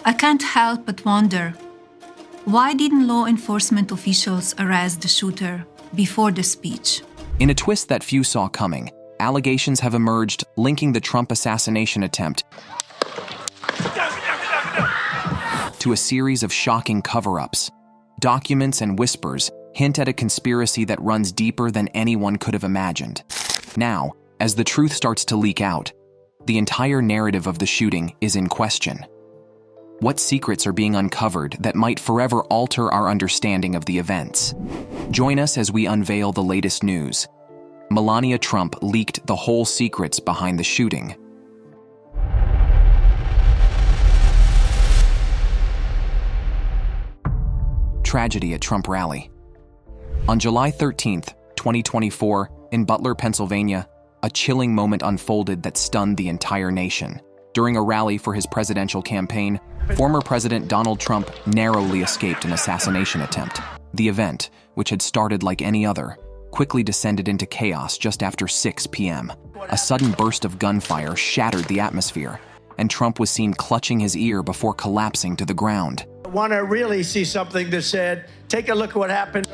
I can't help but wonder, why didn't law enforcement officials arrest the shooter before the speech? In a twist that few saw coming, allegations have emerged linking the Trump assassination attempt to a series of shocking cover-ups. Documents and whispers hint at a conspiracy that runs deeper than anyone could have imagined. Now, as the truth starts to leak out, the entire narrative of the shooting is in question. What secrets are being uncovered that might forever alter our understanding of the events? Join us as we unveil the latest news. Melania Trump leaked the whole secrets behind the shooting. Tragedy at Trump rally. On July 13, 2024, in Butler, Pennsylvania, a chilling moment unfolded that stunned the entire nation. During a rally for his presidential campaign, former President Donald Trump narrowly escaped an assassination attempt. The event, which had started like any other, quickly descended into chaos just after 6 p.m. A sudden burst of gunfire shattered the atmosphere, and Trump was seen clutching his ear before collapsing to the ground. I want to really see something that said, take a look at what happened.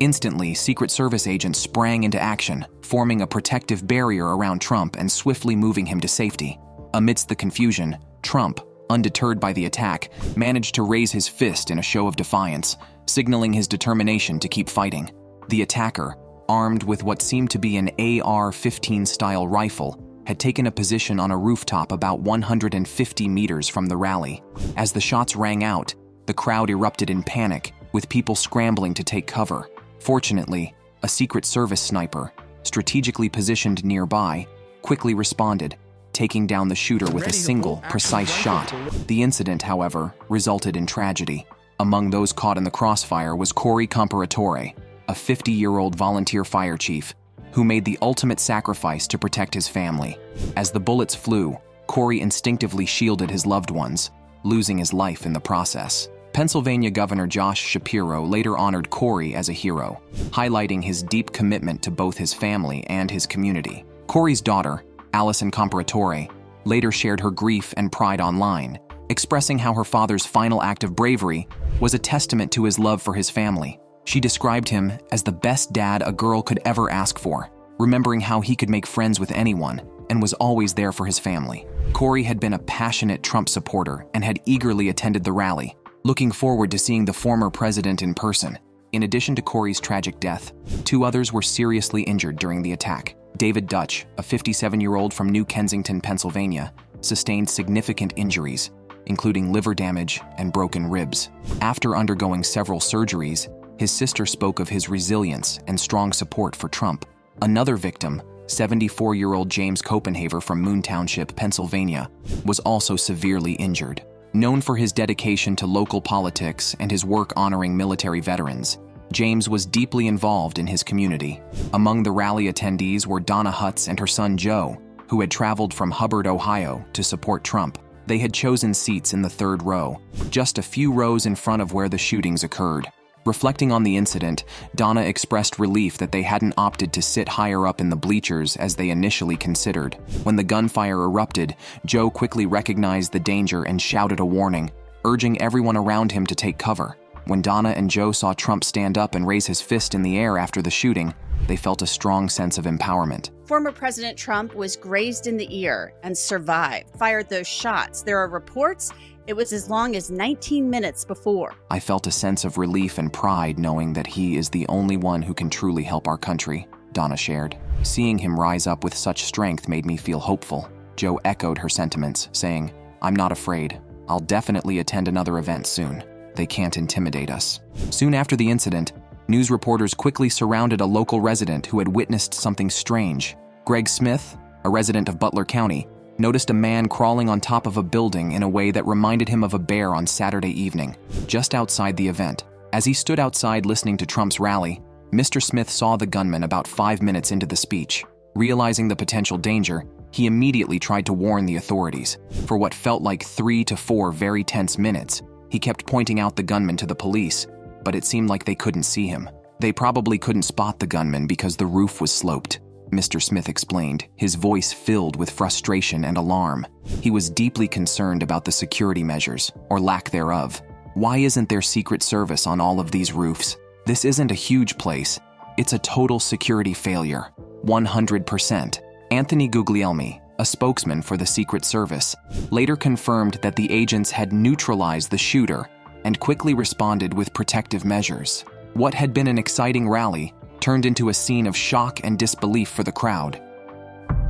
Instantly, Secret Service agents sprang into action, forming a protective barrier around Trump and swiftly moving him to safety. Amidst the confusion, Trump, undeterred by the attack, managed to raise his fist in a show of defiance, signaling his determination to keep fighting. The attacker, armed with what seemed to be an AR-15 style rifle, had taken a position on a rooftop about 150 meters from the rally. As the shots rang out, the crowd erupted in panic, with people scrambling to take cover. Fortunately, a Secret Service sniper, strategically positioned nearby, quickly responded, taking down the shooter with a single, precise shot. The incident, however, resulted in tragedy. Among those caught in the crossfire was Corey Comparatore, a 50-year-old volunteer fire chief, who made the ultimate sacrifice to protect his family. As the bullets flew, Corey instinctively shielded his loved ones, losing his life in the process. Pennsylvania Governor Josh Shapiro later honored Corey as a hero, highlighting his deep commitment to both his family and his community. Corey's daughter, Allison Comparatore, later shared her grief and pride online, expressing how her father's final act of bravery was a testament to his love for his family. She described him as the best dad a girl could ever ask for, remembering how he could make friends with anyone and was always there for his family. Corey had been a passionate Trump supporter and had eagerly attended the rally, looking forward to seeing the former president in person. In addition to Corey's tragic death, 2 others were seriously injured during the attack. David Dutch, a 57-year-old from New Kensington, Pennsylvania, sustained significant injuries, including liver damage and broken ribs. After undergoing several surgeries, his sister spoke of his resilience and strong support for Trump. Another victim, 74-year-old James Copenhaver from Moon Township, Pennsylvania, was also severely injured. Known for his dedication to local politics and his work honoring military veterans, James was deeply involved in his community. Among the rally attendees were Donna Hutz and her son Joe, who had traveled from Hubbard, Ohio, to support Trump. They had chosen seats in the 3rd row, just a few rows in front of where the shootings occurred. Reflecting on the incident, Donna expressed relief that they hadn't opted to sit higher up in the bleachers as they initially considered. When the gunfire erupted, Joe quickly recognized the danger and shouted a warning, urging everyone around him to take cover. When Donna and Joe saw Trump stand up and raise his fist in the air after the shooting, they felt a strong sense of empowerment. Former President Trump was grazed in the ear and survived, fired those shots. There are reports it was as long as 19 minutes before. I felt a sense of relief and pride knowing that he is the only one who can truly help our country, Donna shared. Seeing him rise up with such strength made me feel hopeful. Joe echoed her sentiments, saying, "I'm not afraid. I'll definitely attend another event soon. They can't intimidate us." Soon after the incident, news reporters quickly surrounded a local resident who had witnessed something strange. Greg Smith, a resident of Butler County, noticed a man crawling on top of a building in a way that reminded him of a bear on Saturday evening, just outside the event. As he stood outside listening to Trump's rally, Mr. Smith saw the gunman about 5 minutes into the speech. Realizing the potential danger, he immediately tried to warn the authorities. For what felt like 3 to 4 very tense minutes, he kept pointing out the gunman to the police, but it seemed like they couldn't see him. They probably couldn't spot the gunman because the roof was sloped. Mr. Smith explained, his voice filled with frustration and alarm. He was deeply concerned about the security measures, or lack thereof. Why isn't there Secret Service on all of these roofs? This isn't a huge place. It's a total security failure. 100%. Anthony Guglielmi, a spokesman for the Secret Service, later confirmed that the agents had neutralized the shooter and quickly responded with protective measures. What had been an exciting rally turned into a scene of shock and disbelief for the crowd.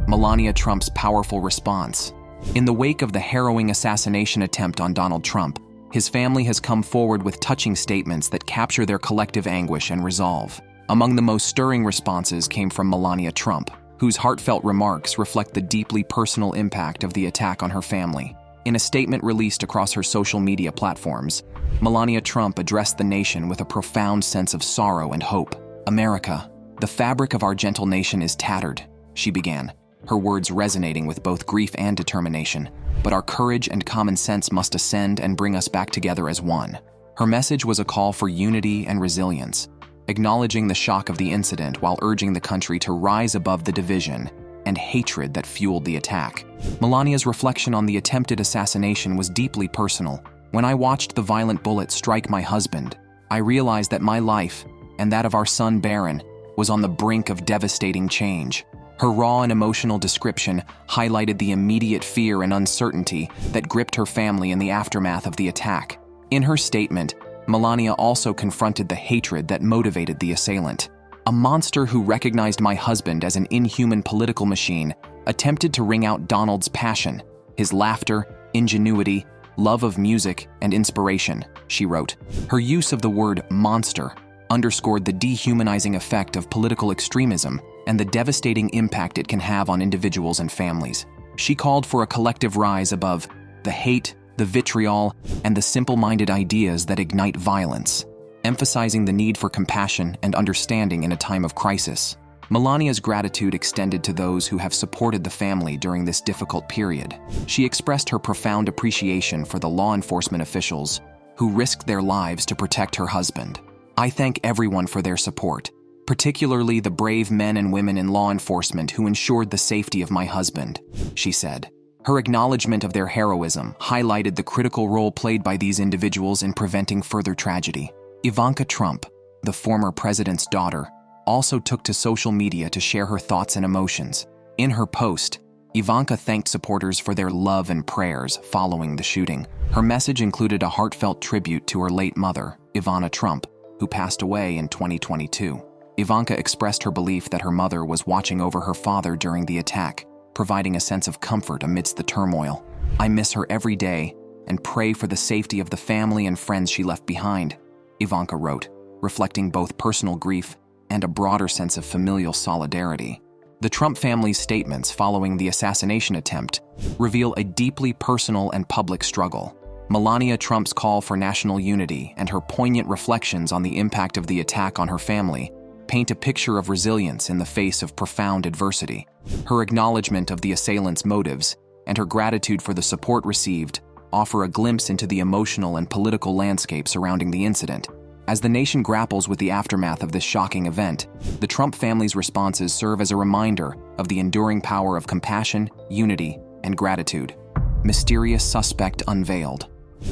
Melania Trump's powerful response. In the wake of the harrowing assassination attempt on Donald Trump, his family has come forward with touching statements that capture their collective anguish and resolve. Among the most stirring responses came from Melania Trump, whose heartfelt remarks reflect the deeply personal impact of the attack on her family. In a statement released across her social media platforms, Melania Trump addressed the nation with a profound sense of sorrow and hope. "America, the fabric of our gentle nation is tattered," she began, her words resonating with both grief and determination. "But our courage and common sense must ascend and bring us back together as one." Her message was a call for unity and resilience, acknowledging the shock of the incident while urging the country to rise above the division and hatred that fueled the attack. Melania's reflection on the attempted assassination was deeply personal. "When I watched the violent bullet strike my husband, I realized that my life, and that of our son Barron, was on the brink of devastating change." Her raw and emotional description highlighted the immediate fear and uncertainty that gripped her family in the aftermath of the attack. In her statement, Melania also confronted the hatred that motivated the assailant. "A monster who recognized my husband as an inhuman political machine attempted to wring out Donald's passion, his laughter, ingenuity, love of music, and inspiration," she wrote. Her use of the word monster underscored the dehumanizing effect of political extremism and the devastating impact it can have on individuals and families. She called for a collective rise above the hate, the vitriol, and the simple-minded ideas that ignite violence, emphasizing the need for compassion and understanding in a time of crisis. Melania's gratitude extended to those who have supported the family during this difficult period. She expressed her profound appreciation for the law enforcement officials who risked their lives to protect her husband. "I thank everyone for their support, particularly the brave men and women in law enforcement who ensured the safety of my husband," she said. Her acknowledgement of their heroism highlighted the critical role played by these individuals in preventing further tragedy. Ivanka Trump, the former president's daughter, also took to social media to share her thoughts and emotions. In her post, Ivanka thanked supporters for their love and prayers following the shooting. Her message included a heartfelt tribute to her late mother, Ivana Trump, who passed away in 2022. Ivanka expressed her belief that her mother was watching over her father during the attack, providing a sense of comfort amidst the turmoil. "I miss her every day and pray for the safety of the family and friends she left behind," Ivanka wrote, reflecting both personal grief and a broader sense of familial solidarity. The Trump family's statements following the assassination attempt reveal a deeply personal and public struggle. Melania Trump's call for national unity and her poignant reflections on the impact of the attack on her family paint a picture of resilience in the face of profound adversity. Her acknowledgement of the assailant's motives and her gratitude for the support received offer a glimpse into the emotional and political landscape surrounding the incident. As the nation grapples with the aftermath of this shocking event, the Trump family's responses serve as a reminder of the enduring power of compassion, unity, and gratitude. Mysterious suspect unveiled.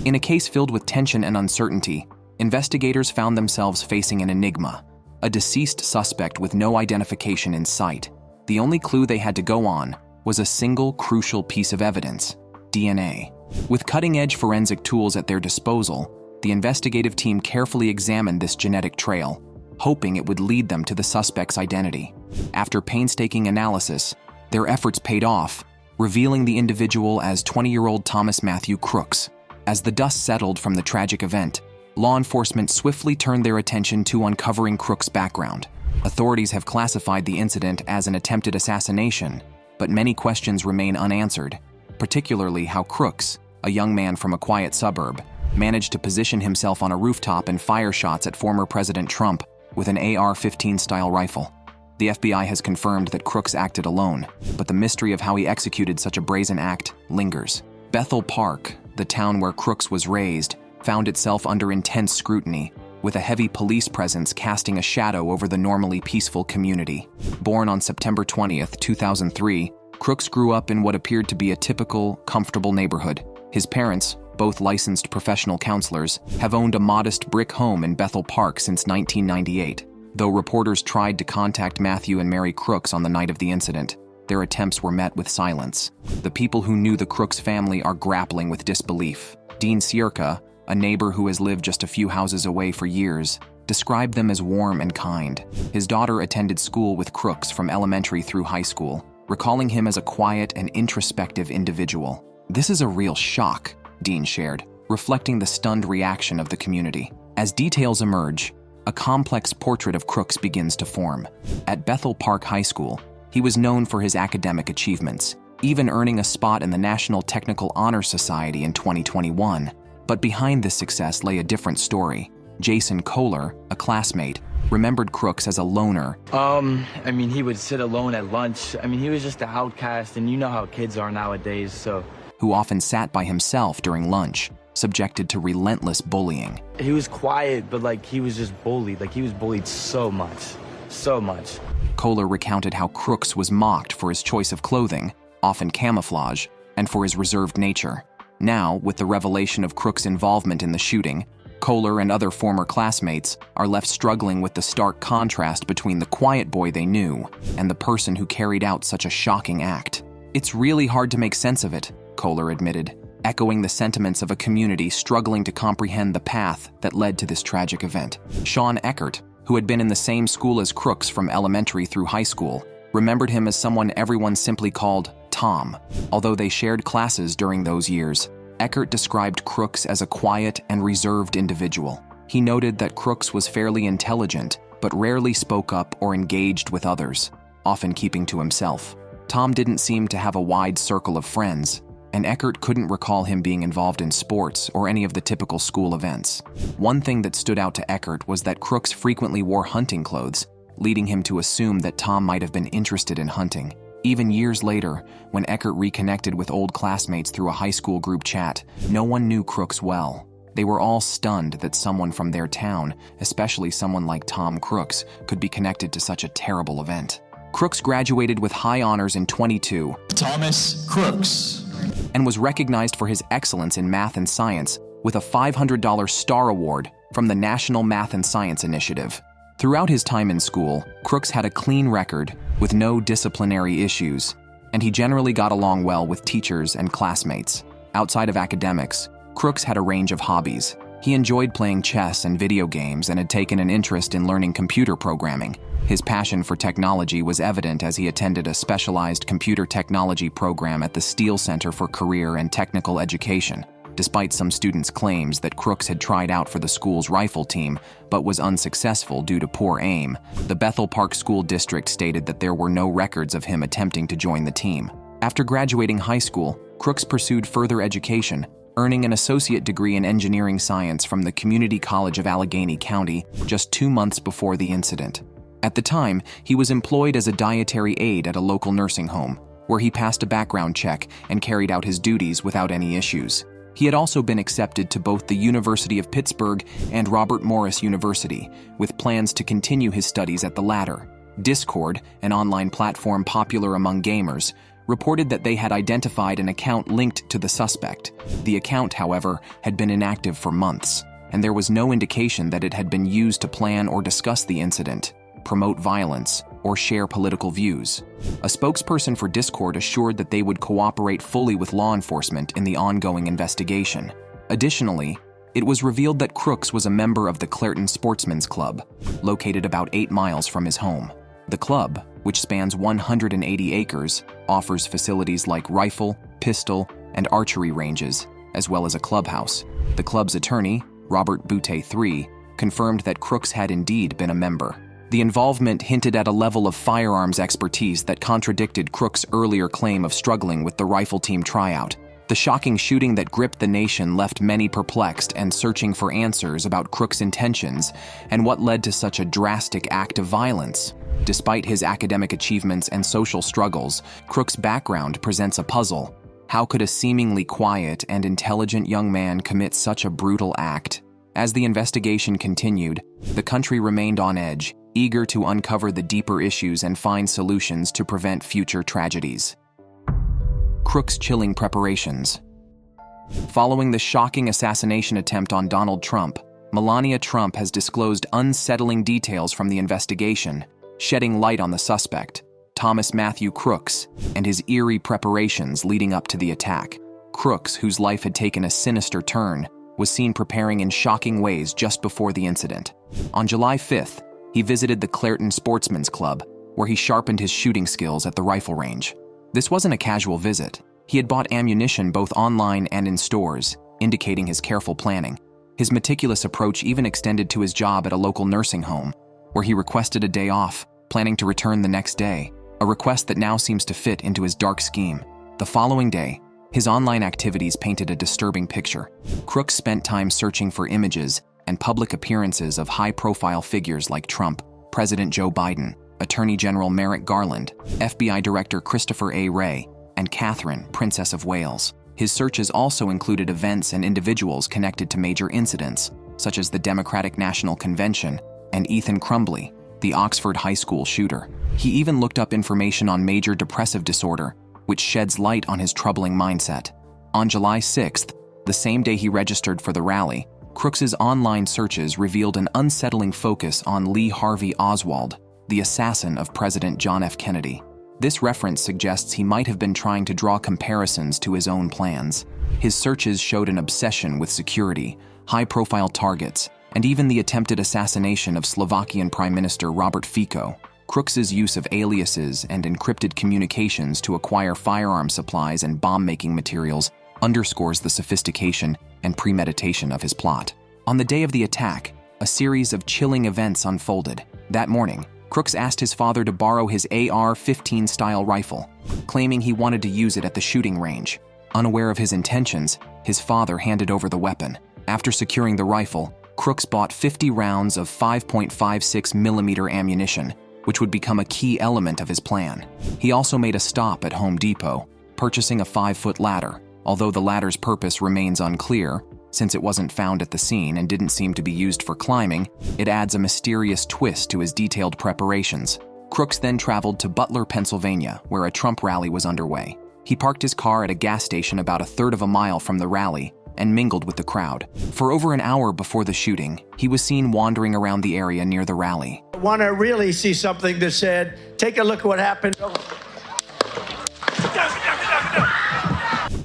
In a case filled with tension and uncertainty, investigators found themselves facing an enigma, a deceased suspect with no identification in sight. The only clue they had to go on was a single crucial piece of evidence: DNA. With cutting-edge forensic tools at their disposal, the investigative team carefully examined this genetic trail, hoping it would lead them to the suspect's identity. After painstaking analysis, their efforts paid off, revealing the individual as 20-year-old Thomas Matthew Crooks. As the dust settled from the tragic event, law enforcement swiftly turned their attention to uncovering Crooks' background. Authorities have classified the incident as an attempted assassination, but many questions remain unanswered, particularly how Crooks, a young man from a quiet suburb, managed to position himself on a rooftop and fire shots at former President Trump with an AR-15-style rifle. The FBI has confirmed that Crooks acted alone, but the mystery of how he executed such a brazen act lingers. Bethel Park, the town where Crooks was raised, found itself under intense scrutiny, with a heavy police presence casting a shadow over the normally peaceful community. Born on September 20th, 2003, Crooks grew up in what appeared to be a typical, comfortable neighborhood. His parents, both licensed professional counselors, have owned a modest brick home in Bethel Park since 1998. Though reporters tried to contact Matthew and Mary Crooks on the night of the incident, their attempts were met with silence. The people who knew the Crooks family are grappling with disbelief. Dean Sierka, a neighbor who has lived just a few houses away for years, described them as warm and kind. His daughter attended school with Crooks from elementary through high school, recalling him as a quiet and introspective individual. "This is a real shock," Dean shared, reflecting the stunned reaction of the community. As details emerge, a complex portrait of Crooks begins to form. At Bethel Park High School, he was known for his academic achievements, even earning a spot in the National Technical Honor Society in 2021. But behind this success lay a different story. Jason Kohler, a classmate, remembered Crooks as a loner. He would sit alone at lunch. He was just an outcast, and you know how kids are nowadays, so. Who often sat by himself during lunch, subjected to relentless bullying. He was quiet, but he was just bullied. He was bullied so much. So much. Kohler recounted how Crooks was mocked for his choice of clothing, often camouflage, and for his reserved nature. Now, with the revelation of Crooks' involvement in the shooting, Kohler and other former classmates are left struggling with the stark contrast between the quiet boy they knew and the person who carried out such a shocking act. "It's really hard to make sense of it," Kohler admitted, echoing the sentiments of a community struggling to comprehend the path that led to this tragic event. Sean Eckert, who had been in the same school as Crooks from elementary through high school, remembered him as someone everyone simply called Tom. Although they shared classes during those years, Eckert described Crooks as a quiet and reserved individual. He noted that Crooks was fairly intelligent, but rarely spoke up or engaged with others, often keeping to himself. Tom didn't seem to have a wide circle of friends, and Eckert couldn't recall him being involved in sports or any of the typical school events. One thing that stood out to Eckert was that Crooks frequently wore hunting clothes, leading him to assume that Tom might have been interested in hunting. Even years later, when Eckert reconnected with old classmates through a high school group chat, no one knew Crooks well. They were all stunned that someone from their town, especially someone like Tom Crooks, could be connected to such a terrible event. Crooks graduated with high honors in 22, Thomas Crooks, and was recognized for his excellence in math and science with a $500 Star Award from the National Math and Science Initiative. Throughout his time in school, Crooks had a clean record with no disciplinary issues, and he generally got along well with teachers and classmates. Outside of academics, Crooks had a range of hobbies. He enjoyed playing chess and video games and had taken an interest in learning computer programming. His passion for technology was evident as he attended a specialized computer technology program at the Steele Center for Career and Technical Education. Despite some students' claims that Crooks had tried out for the school's rifle team but was unsuccessful due to poor aim, the Bethel Park School District stated that there were no records of him attempting to join the team. After graduating high school, Crooks pursued further education, earning an associate degree in engineering science from the Community College of Allegheny County just 2 months before the incident. At the time, he was employed as a dietary aide at a local nursing home, where he passed a background check and carried out his duties without any issues. He had also been accepted to both the University of Pittsburgh and Robert Morris University, with plans to continue his studies at the latter. Discord, an online platform popular among gamers, reported that they had identified an account linked to the suspect. The account, however, had been inactive for months, and there was no indication that it had been used to plan or discuss the incident, promote violence, or share political views. A spokesperson for Discord assured that they would cooperate fully with law enforcement in the ongoing investigation. Additionally, it was revealed that Crooks was a member of the Clairton Sportsman's Club, located about 8 miles from his home. The club, which spans 180 acres, offers facilities like rifle, pistol, and archery ranges, as well as a clubhouse. The club's attorney, Robert Boutte III, confirmed that Crooks had indeed been a member. The involvement hinted at a level of firearms expertise that contradicted Crooks' earlier claim of struggling with the rifle team tryout. The shocking shooting that gripped the nation left many perplexed and searching for answers about Crooks' intentions and what led to such a drastic act of violence. Despite his academic achievements and social struggles, Crooks' background presents a puzzle. How could a seemingly quiet and intelligent young man commit such a brutal act? As the investigation continued, the country remained on edge, eager to uncover the deeper issues and find solutions to prevent future tragedies. Crooks' chilling preparations. Following the shocking assassination attempt on Donald Trump, Melania Trump has disclosed unsettling details from the investigation, shedding light on the suspect, Thomas Matthew Crooks, and his eerie preparations leading up to the attack. Crooks, whose life had taken a sinister turn, was seen preparing in shocking ways just before the incident. On July 5th, he visited the Clairton Sportsman's Club, where he sharpened his shooting skills at the rifle range. This wasn't a casual visit. He had bought ammunition both online and in stores, indicating his careful planning. His meticulous approach even extended to his job at a local nursing home, where he requested a day off, planning to return the next day, a request that now seems to fit into his dark scheme. The following day, his online activities painted a disturbing picture. Crooks spent time searching for images and public appearances of high-profile figures like Trump, President Joe Biden, Attorney General Merrick Garland, FBI Director Christopher A. Wray, and Catherine, Princess of Wales. His searches also included events and individuals connected to major incidents, such as the Democratic National Convention and Ethan Crumbley, the Oxford High School shooter. He even looked up information on major depressive disorder, which sheds light on his troubling mindset. On July 6th, the same day he registered for the rally, Crooks's online searches revealed an unsettling focus on Lee Harvey Oswald, the assassin of President John F. Kennedy. This reference suggests he might have been trying to draw comparisons to his own plans. His searches showed an obsession with security, high-profile targets, and even the attempted assassination of Slovakian Prime Minister Robert Fico. Crooks's use of aliases and encrypted communications to acquire firearm supplies and bomb-making materials underscores the sophistication and premeditation of his plot. On the day of the attack, a series of chilling events unfolded. That morning, Crooks asked his father to borrow his AR-15 style rifle, claiming he wanted to use it at the shooting range. Unaware of his intentions, his father handed over the weapon. After securing the rifle, Crooks bought 50 rounds of 5.56mm ammunition, which would become a key element of his plan. He also made a stop at Home Depot, purchasing a 5-foot ladder. Although the ladder's purpose remains unclear, since it wasn't found at the scene and didn't seem to be used for climbing, it adds a mysterious twist to his detailed preparations. Crooks then traveled to Butler, Pennsylvania, where a Trump rally was underway. He parked his car at a gas station about a third of a mile from the rally and mingled with the crowd. For over an hour before the shooting, he was seen wandering around the area near the rally. I want to really see something that said, take a look at what happened.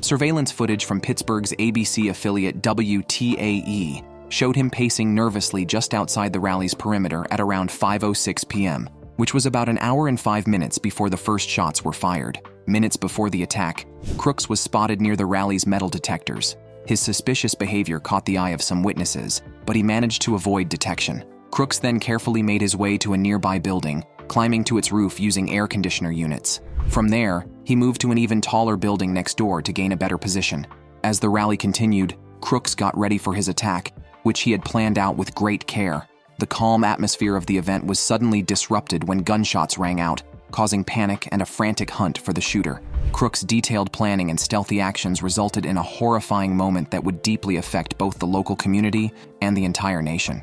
Surveillance footage from Pittsburgh's ABC affiliate WTAE showed him pacing nervously just outside the rally's perimeter at around 5:06 p.m., which was about an hour and 5 minutes before the first shots were fired. Minutes before the attack, Crooks was spotted near the rally's metal detectors. His suspicious behavior caught the eye of some witnesses, but he managed to avoid detection. Crooks then carefully made his way to a nearby building, climbing to its roof using air conditioner units. From there, he moved to an even taller building next door to gain a better position. As the rally continued, Crooks got ready for his attack, which he had planned out with great care. The calm atmosphere of the event was suddenly disrupted when gunshots rang out, causing panic and a frantic hunt for the shooter. Crooks' detailed planning and stealthy actions resulted in a horrifying moment that would deeply affect both the local community and the entire nation.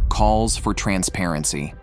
Calls for transparency.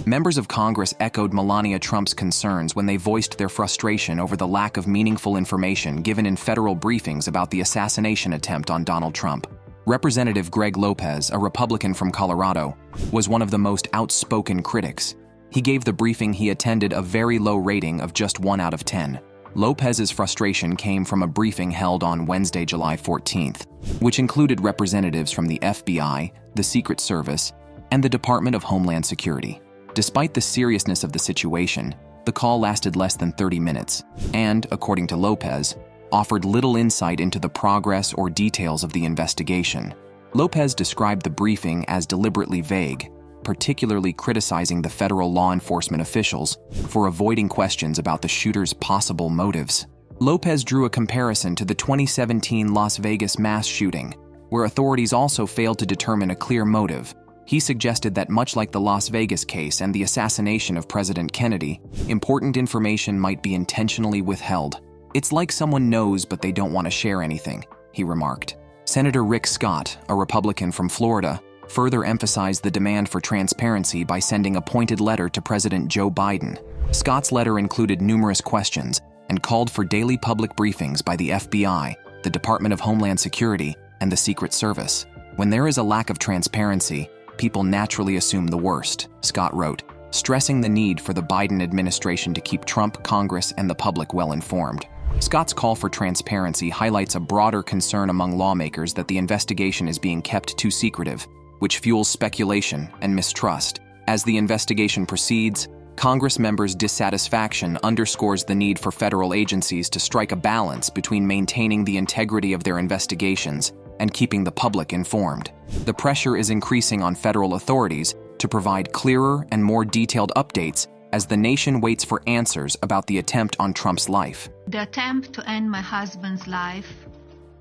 Members of Congress echoed Melania Trump's concerns when they voiced their frustration over the lack of meaningful information given in federal briefings about the assassination attempt on Donald Trump. Representative Greg Lopez, a Republican from Colorado, was one of the most outspoken critics. He gave the briefing he attended a very low rating of just 1 out of 10. Lopez's frustration came from a briefing held on Wednesday, July 14th, which included representatives from the FBI, the Secret Service, and the Department of Homeland Security. Despite the seriousness of the situation, the call lasted less than 30 minutes and, according to Lopez, offered little insight into the progress or details of the investigation. Lopez described the briefing as deliberately vague, particularly criticizing the federal law enforcement officials for avoiding questions about the shooter's possible motives. Lopez drew a comparison to the 2017 Las Vegas mass shooting, where authorities also failed to determine a clear motive. He suggested that much like the Las Vegas case and the assassination of President Kennedy, important information might be intentionally withheld. "It's like someone knows but they don't want to share anything," he remarked. Senator Rick Scott, a Republican from Florida, further emphasized the demand for transparency by sending a pointed letter to President Joe Biden. Scott's letter included numerous questions and called for daily public briefings by the FBI, the Department of Homeland Security, and the Secret Service. When there is a lack of transparency, people naturally assume the worst, Scott wrote, stressing the need for the Biden administration to keep Trump, Congress, and the public well informed. Scott's call for transparency highlights a broader concern among lawmakers that the investigation is being kept too secretive, which fuels speculation and mistrust. As the investigation proceeds, Congress members' dissatisfaction underscores the need for federal agencies to strike a balance between maintaining the integrity of their investigations and keeping the public informed. The pressure is increasing on federal authorities to provide clearer and more detailed updates as the nation waits for answers about the attempt on Trump's life. The attempt to end my husband's life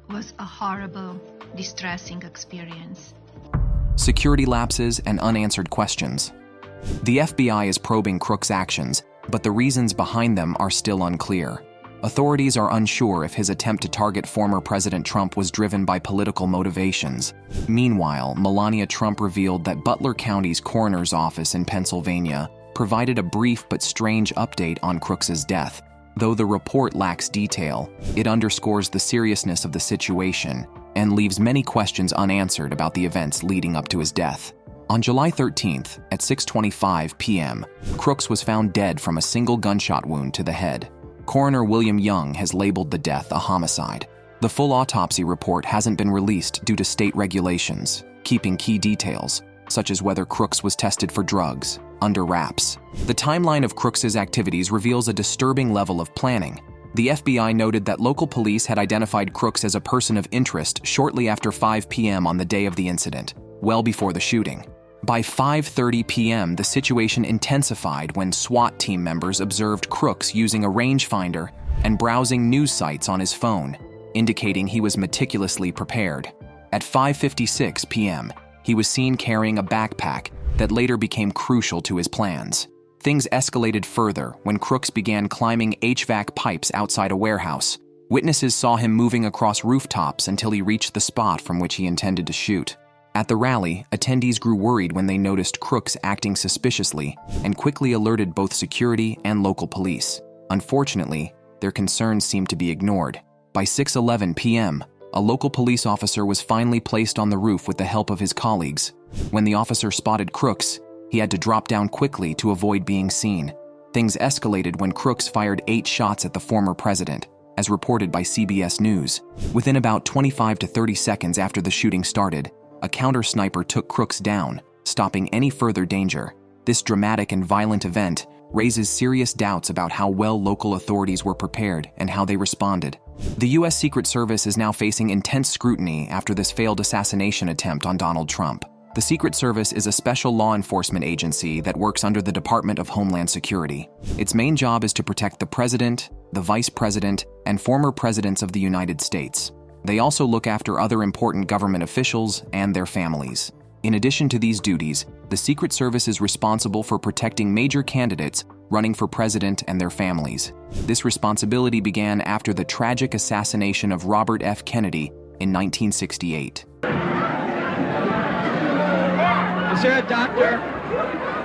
was a horrible, distressing experience. Security lapses and unanswered questions. The FBI is probing Crooks' actions, but the reasons behind them are still unclear. Authorities are unsure if his attempt to target former President Trump was driven by political motivations. Meanwhile, Melania Trump revealed that Butler County's coroner's office in Pennsylvania provided a brief but strange update on Crooks' death. Though the report lacks detail, it underscores the seriousness of the situation and leaves many questions unanswered about the events leading up to his death. On July 13th, at 6:25 p.m., Crooks was found dead from a single gunshot wound to the head. Coroner William Young has labeled the death a homicide. The full autopsy report hasn't been released due to state regulations, keeping key details, such as whether Crooks was tested for drugs, under wraps. The timeline of Crooks' activities reveals a disturbing level of planning. The FBI noted that local police had identified Crooks as a person of interest shortly after 5 p.m. on the day of the incident, well before the shooting. By 5:30 p.m., the situation intensified when SWAT team members observed Crooks using a rangefinder and browsing news sites on his phone, indicating he was meticulously prepared. At 5:56 p.m., he was seen carrying a backpack that later became crucial to his plans. Things escalated further when Crooks began climbing HVAC pipes outside a warehouse. Witnesses saw him moving across rooftops until he reached the spot from which he intended to shoot. At the rally, attendees grew worried when they noticed Crooks acting suspiciously and quickly alerted both security and local police. Unfortunately, their concerns seemed to be ignored. By 6:11 p.m., a local police officer was finally placed on the roof with the help of his colleagues. When the officer spotted Crooks, he had to drop down quickly to avoid being seen. Things escalated when Crooks fired 8 shots at the former president, as reported by CBS News. Within about 25 to 30 seconds after the shooting started, a counter-sniper took Crooks down, stopping any further danger. This dramatic and violent event raises serious doubts about how well local authorities were prepared and how they responded. The U.S. Secret Service is now facing intense scrutiny after this failed assassination attempt on Donald Trump. The Secret Service is a special law enforcement agency that works under the Department of Homeland Security. Its main job is to protect the President, the Vice President, and former Presidents of the United States. They also look after other important government officials and their families. In addition to these duties, the Secret Service is responsible for protecting major candidates running for president and their families. This responsibility began after the tragic assassination of Robert F. Kennedy in 1968. Is there a doctor?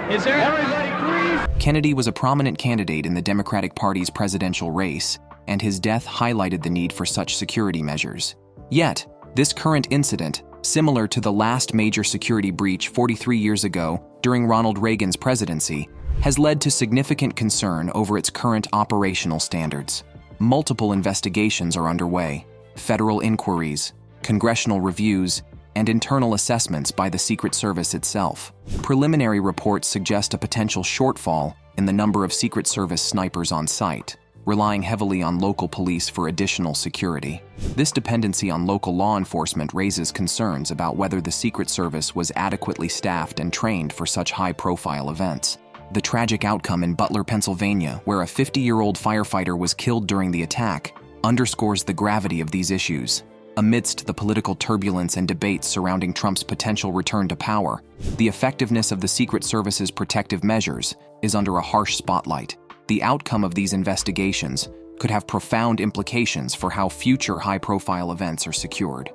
Is there everybody, please? Kennedy was a prominent candidate in the Democratic Party's presidential race, and his death highlighted the need for such security measures. Yet, this current incident, similar to the last major security breach 43 years ago during Ronald Reagan's presidency, has led to significant concern over its current operational standards. Multiple investigations are underway, federal inquiries, congressional reviews, and internal assessments by the Secret Service itself. Preliminary reports suggest a potential shortfall in the number of Secret Service snipers on site, relying heavily on local police for additional security. This dependency on local law enforcement raises concerns about whether the Secret Service was adequately staffed and trained for such high-profile events. The tragic outcome in Butler, Pennsylvania, where a 50-year-old firefighter was killed during the attack, underscores the gravity of these issues. Amidst the political turbulence and debates surrounding Trump's potential return to power, the effectiveness of the Secret Service's protective measures is under a harsh spotlight. The outcome of these investigations could have profound implications for how future high-profile events are secured.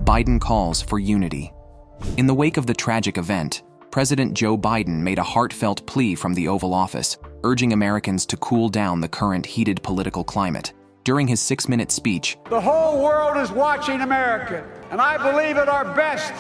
Biden calls for unity. In the wake of the tragic event, President Joe Biden made a heartfelt plea from the Oval Office, urging Americans to cool down the current heated political climate. During his 6-minute speech, "The whole world is watching America, and I believe at our best,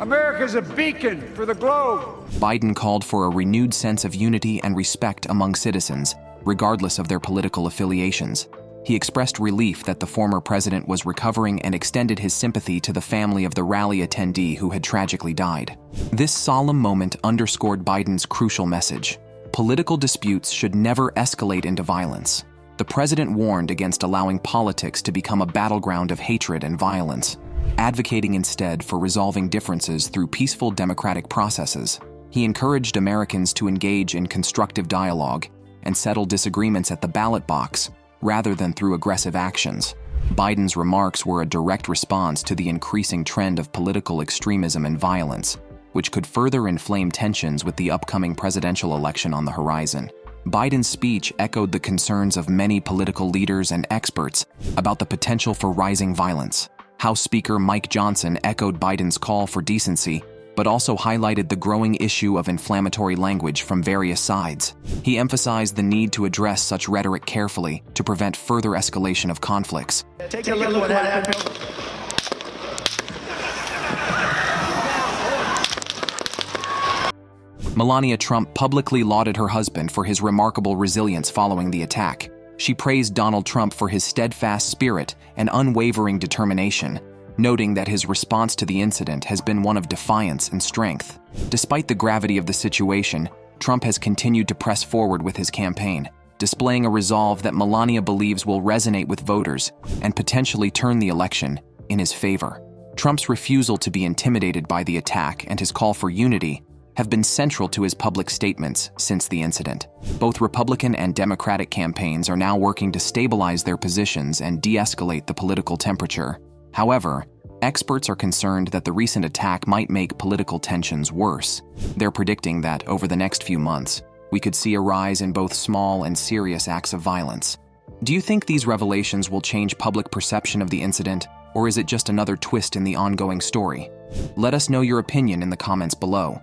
America is a beacon for the globe." Biden called for a renewed sense of unity and respect among citizens, regardless of their political affiliations. He expressed relief that the former president was recovering and extended his sympathy to the family of the rally attendee who had tragically died. This solemn moment underscored Biden's crucial message: political disputes should never escalate into violence. The president warned against allowing politics to become a battleground of hatred and violence, advocating instead for resolving differences through peaceful democratic processes. He encouraged Americans to engage in constructive dialogue and settle disagreements at the ballot box, rather than through aggressive actions. Biden's remarks were a direct response to the increasing trend of political extremism and violence, which could further inflame tensions with the upcoming presidential election on the horizon. Biden's speech echoed the concerns of many political leaders and experts about the potential for rising violence. House Speaker Mike Johnson echoed Biden's call for decency, but also highlighted the growing issue of inflammatory language from various sides. He emphasized the need to address such rhetoric carefully to prevent further escalation of conflicts. Take a look at what happened. Melania Trump publicly lauded her husband for his remarkable resilience following the attack. She praised Donald Trump for his steadfast spirit and unwavering determination, noting that his response to the incident has been one of defiance and strength. Despite the gravity of the situation, Trump has continued to press forward with his campaign, displaying a resolve that Melania believes will resonate with voters and potentially turn the election in his favor. Trump's refusal to be intimidated by the attack and his call for unity have been central to his public statements since the incident. Both Republican and Democratic campaigns are now working to stabilize their positions and de-escalate the political temperature. However, experts are concerned that the recent attack might make political tensions worse. They're predicting that over the next few months, we could see a rise in both small and serious acts of violence. Do you think these revelations will change public perception of the incident, or is it just another twist in the ongoing story? Let us know your opinion in the comments below.